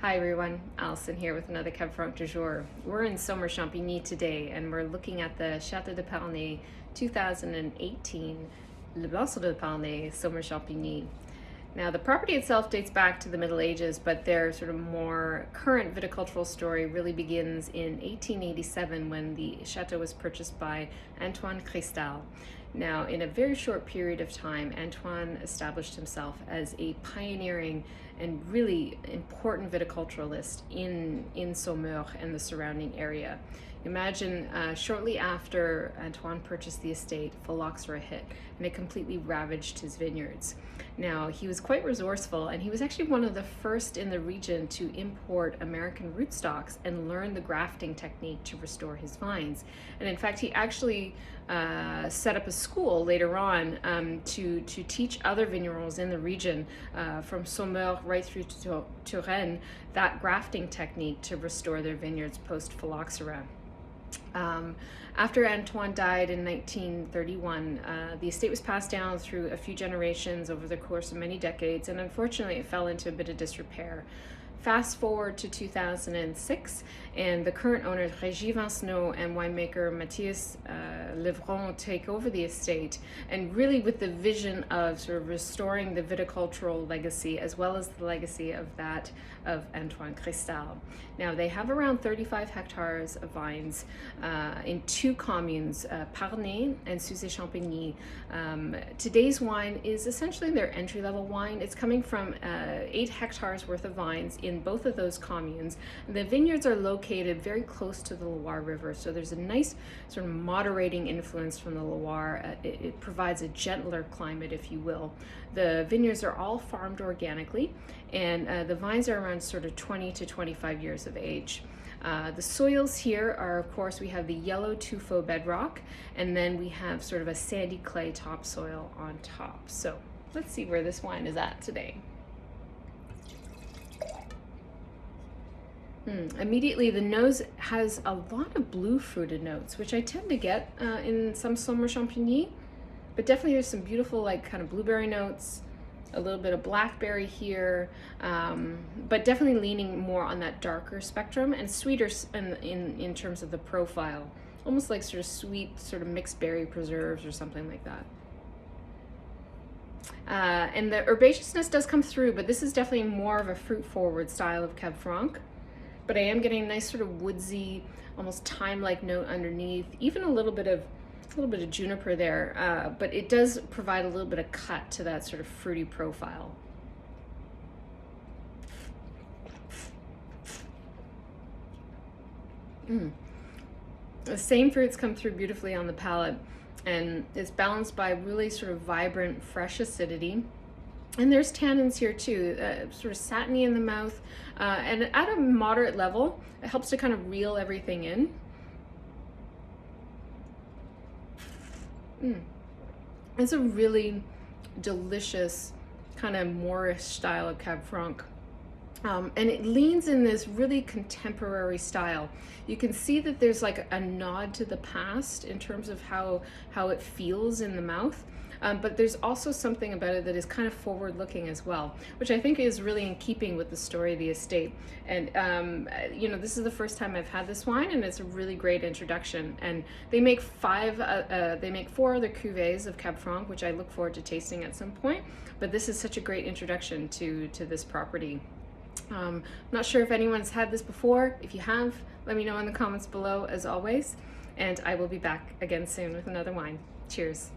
Hi everyone, Alison here with another Cab Franc du jour. We're in Saumur-Champigny today and we're looking at the Château de Parnay 2018 Blanson de Parnay Saumur-Champigny. Now the property itself dates back to the Middle Ages, but their sort of more current viticultural story really begins in 1887 when the chateau was purchased by Antoine Cristal. Now, in a very short period of time, Antoine established himself as a pioneering and really important viticulturalist in Saumur and the surrounding area. Imagine shortly after Antoine purchased the estate, phylloxera hit and it completely ravaged his vineyards. Now, he was quite resourceful and he was actually one of the first in the region to import American rootstocks and learn the grafting technique to restore his vines. And in fact, he actually set up a school later on to teach other vignerons in the region from Saumur right through to Rennes that grafting technique to restore their vineyards post-phylloxera. After Antoine died in 1931, the estate was passed down through a few generations over the course of many decades, and unfortunately it fell into a bit of disrepair. Fast forward to 2006, and the current owners, Régis, Vincenot, and winemaker Mathias, Levron, take over the estate, and really with the vision of sort of restoring the viticultural legacy as well as the legacy of that of Antoine Cristal. Now they have around 35 hectares of vines in two communes, Parnay and Souzay-Champigny. Today's wine is essentially their entry-level wine. It's coming from 8 hectares worth of vines in both of those communes. The vineyards are located very close to the Loire River, so there's a nice sort of moderating influence from the Loire. It provides a gentler climate, if you will. The vineyards are all farmed organically, and the vines are around sort of 20 to 25 years of age. The soils here are, of course, we have the yellow tuffeau bedrock, and then we have sort of a sandy clay topsoil on top. So let's see where this wine is at today. Immediately, the nose has a lot of blue fruited notes, which I tend to get in some Saumur-Champigny, but definitely there's some beautiful like kind of blueberry notes, a little bit of blackberry here, but definitely leaning more on that darker spectrum and sweeter in terms of the profile, almost like sort of sweet, sort of mixed berry preserves or something like that. And the herbaceousness does come through, but this is definitely more of a fruit-forward style of Cab Franc. But I am getting a nice sort of woodsy, almost thyme-like note underneath, even a little bit of juniper there, but it does provide a little bit of cut to that sort of fruity profile. The same fruits come through beautifully on the palate, and it's balanced by really sort of vibrant, fresh acidity. And there's tannins here too, sort of satiny in the mouth, and at a moderate level, it helps to kind of reel everything in. It's a really delicious kind of Moorish style of Cab Franc. And it leans in this really contemporary style. You can see that there's like a nod to the past in terms of how it feels in the mouth. But there's also something about it that is kind of forward-looking as well, which I think is really in keeping with the story of the estate. And you know, this is the first time I've had this wine, and it's a really great introduction. And they make 4 other cuvées of Cab Franc, which I look forward to tasting at some point. But this is such a great introduction to this property. I'm not sure if anyone's had this before. If you have, let me know in the comments below, as always. And I will be back again soon with another wine. Cheers.